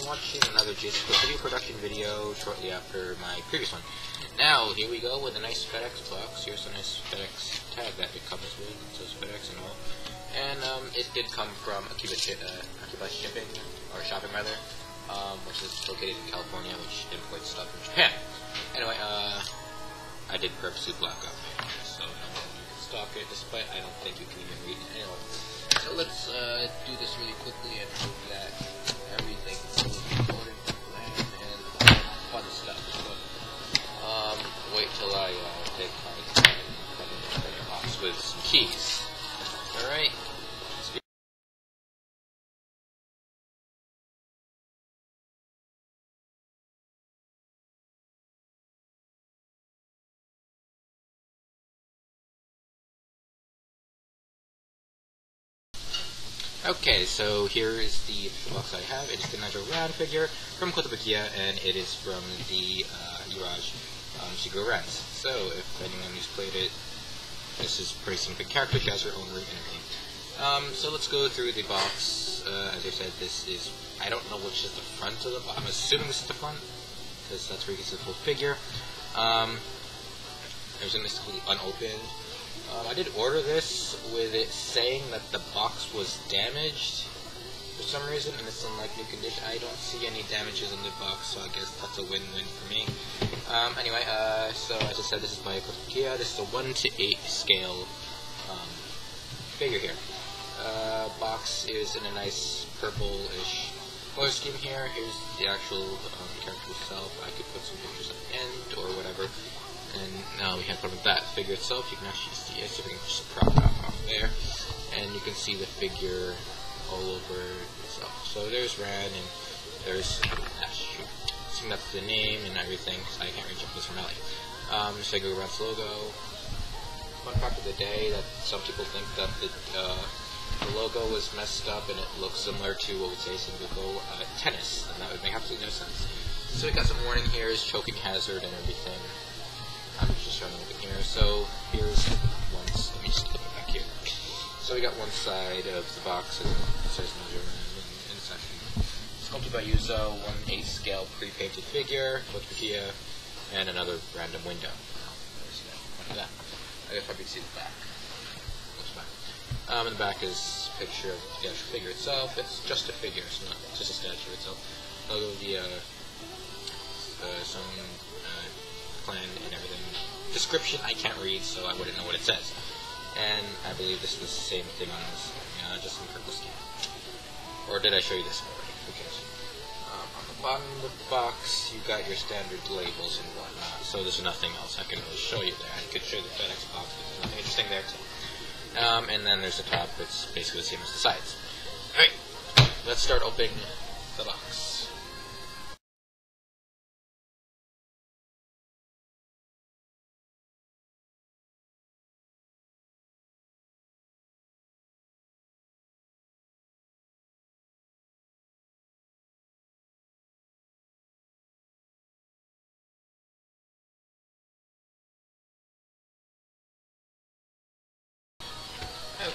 watching another JVP video production video shortly after my previous one. Now, here we go with a nice FedEx box. Here's a nice FedEx tag that it comes with. It says FedEx and all. And it did come from Akiba Shipping, or Shopping rather, which is located in California, which imports stuff from Japan. Anyway, I did purposely block up, so no one can stalk it, despite I don't think you can even read it anyway. So let's do this really quickly and hope that everything goes according to plan and fun stuff. So, wait till I take my time and put it in the box with some keys. Alright. Okay, so here is the box I have. It is the Nanjyo figure from Kotobukiya, and it is from the Sengoku Rance. So, if anyone who's played it, this is a pretty significant character. She has her own ring and everything. So let's go through the box. As I said, this is, I don't know which is the front of the box. I'm assuming this is the front, because that's where you can see the full figure. There's a mystically unopened. I did order this with it saying that the box was damaged for some reason, and it's in like new condition. I don't see any damages in the box, so I guess that's a win-win for me. Anyway, so as I said, this is my Kotobukiya. This is a 1:8 scale figure here. Box is in a nice purple-ish color scheme here. Here's the actual character itself. I could put some pictures at the end or whatever. And now we have from that figure itself. You can actually see it, so we can just prop it off there, and you can see the figure all over itself. So there's Ran, and there's Ash. I think that's the name and everything, because I can't reach up this from LA. Sengoku Rance logo. Fun fact of the day that some people think that the logo was messed up and it looks similar to what would say Sengoku tennis, and that would make absolutely no sense. So we got some warning here, is choking hazard and everything. I'm just showing it here. So here's one. Let me just flip it back here. So we got one side of the box, and it says Nanjyo in the section. Sculpted by Yuzo, 1/8 scale pre-painted figure, Kotobukiya, and another random window. Look at that. I guess probably see the back. Looks back. In the back is a picture of the actual figure itself. It's just a figure. It's not just a statue itself. Logo of the some plan and everything. Description I can't read, so I wouldn't know what it says. And I believe this was the same thing on this, just in purple scheme. Or did I show you this already? Who cares? On the bottom of the box, you got your standard labels and whatnot. So there's nothing else I can really show you there. I could show you the FedEx box, but there's nothing interesting there too. And then there's the top. It's basically the same as the sides. Alright, let's start opening the box.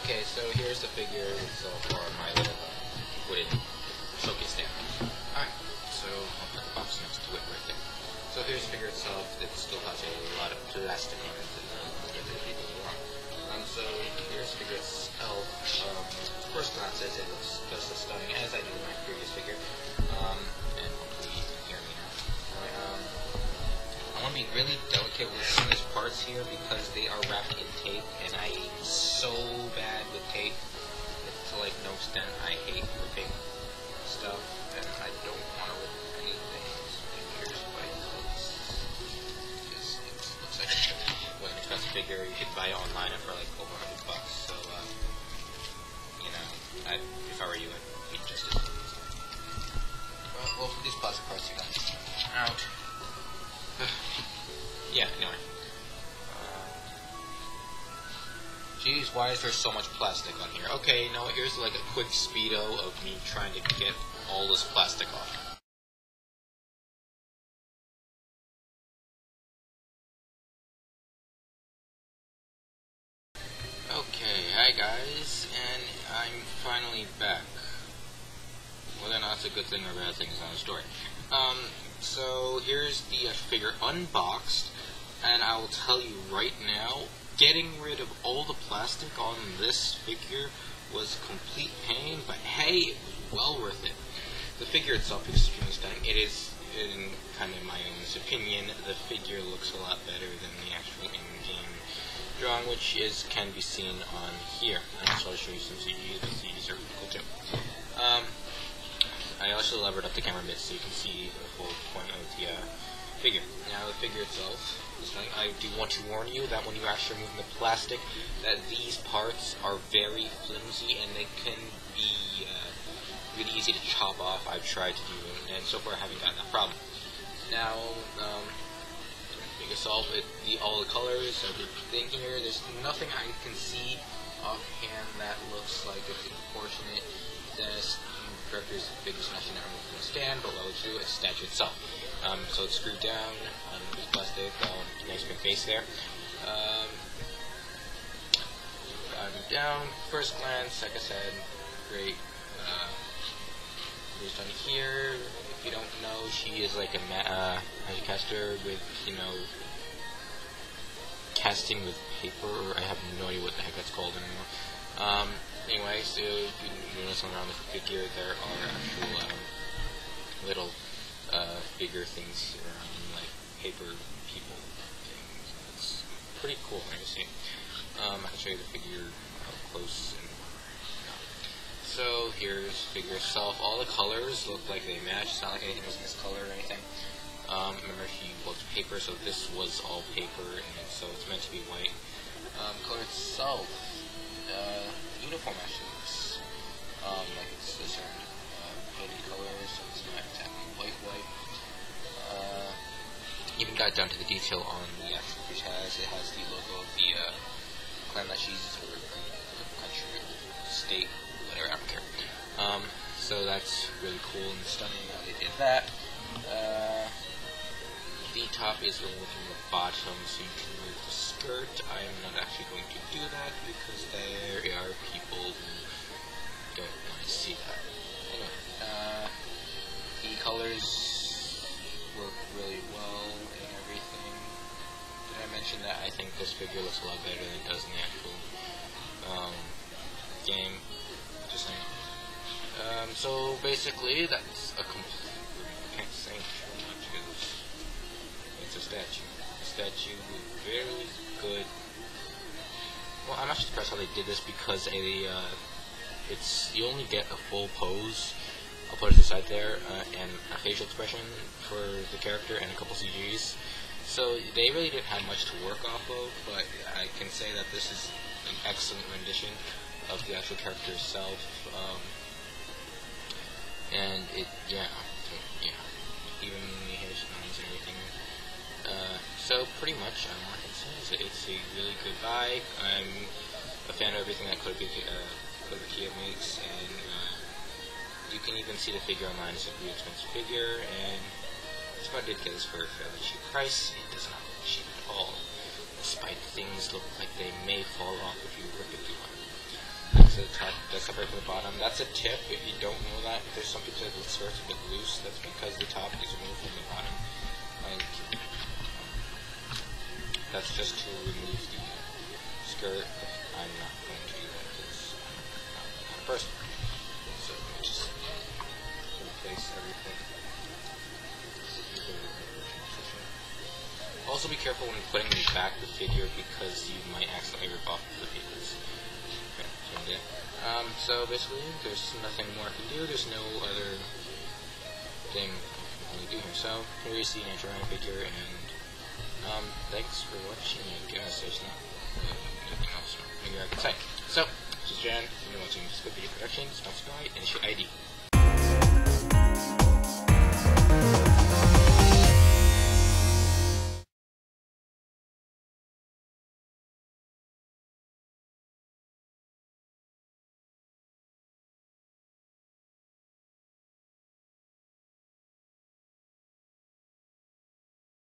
Okay, so here's the figure itself, or my little wooden showcase there. Alright, so I'll put the box next to it right there. So here's the figure itself. It still has a lot of plastic on it, so here's the figure itself. First glance it looks just as stunning as I did with my previous figure. And hopefully you can hear me now. I want to be really delicate with some of these parts here because they are wrapped in tape, and I am so bad with tape. To like no extent, I hate ripping stuff, and I don't want to rip anything. Here's what it looks. It looks like it was an expensive figure. You could buy it online for like over $100. So, you know, if I were you, I'd be interested. Well, for these plastic parts, you got out. Yeah, anyway. Jeez, why is there so much plastic on here? Okay, no, here's like a quick speedo of me trying to get all this plastic off. Okay, hi guys, and I'm finally back. Whether or not it's a good thing or that thing is not a story. So here's the figure unboxed, and I will tell you right now, getting rid of all the plastic on this figure was complete pain, but hey, it was well worth it. The figure itself is extremely stunning. It is, in kind of my own opinion, the figure looks a lot better than the actual in-game drawing, which can be seen on here. And also I'll show you some CGs, but CGs are cool too. I also levered up the camera a bit so you can see the full point of the figure. Now the figure itself is stunning. I do want to warn you that when you actually remove the plastic, that these parts are very flimsy and they can be really easy to chop off. I've tried to do them, and so far I haven't gotten that problem. Now, itself, all the colors, everything here, there's nothing I can see offhand that looks like it's proportionate. This character's big smashing arm from the stand, but what I'll do is the statue itself. So it's screwed down, there's plastic, nice big face there. Down, first glance, like I said, great. There's done here. If you don't know, she is like a magic caster with, casting with paper, or I have no idea what the heck that's called anymore. Anyway, so if you notice around the figure, there are actual little bigger things around, like paper people things. It's pretty cool thing to see. I can show you the figure up close. So here's the figure itself. All the colors look like they match. It's not like anything was miscolored or anything. Remember, she was paper, so this was all paper, and so it's meant to be white. Color itself, uniform actually looks like it's a certain hoodie color, so it's not exactly white. Even got down to the detail on the actual fish has. It has the logo of the clan that she's, or country, state, whatever, I don't care. So that's really cool and stunning how they did that. The top is going from the bottom, so you can move the skirt. I am not actually going to do that because there are people who don't want to see that. Anyway, the colors work really well and everything. Did I mention that I think this figure looks a lot better than it does in the actual game? Just saying. So basically, that's a complete. I can't say too much because it's a statue. A statue with very good. Well, I'm actually surprised how they did this because you only get a full pose. I'll put it aside there, and a facial expression for the character and a couple CGs. So they really didn't have much to work off of, but I can say that this is an excellent rendition of the actual character itself. And even the hair lines and everything. So pretty much, all I can say is that it's a really good buy. I'm a fan of everything that Kodakia makes, and you can even see the figure online. It's a really expensive figure, and that's why I did get this for a fairly cheap price. It does not look cheap at all, despite things look like they may fall off if you rip it too hard. That's the top, that's separate from the bottom. That's a tip. If you don't know that, if there's some people that the skirt's a bit loose, that's because the top is removed from the bottom. That's just to remove the skirt. I'm not going to do that because I'm not that kind of person. So let me just replace everything. Also be careful when putting back the figure because you might accidentally rip off the figures. Okay, so basically, there's nothing more I can do. There's no other thing I can really do here. So here is the Nanjyo figure, and thanks for watching. I guess there's not really anything else maybe I can say. So this is Jan. You're watching Squid Video Productions, sponsored by Initiate ID.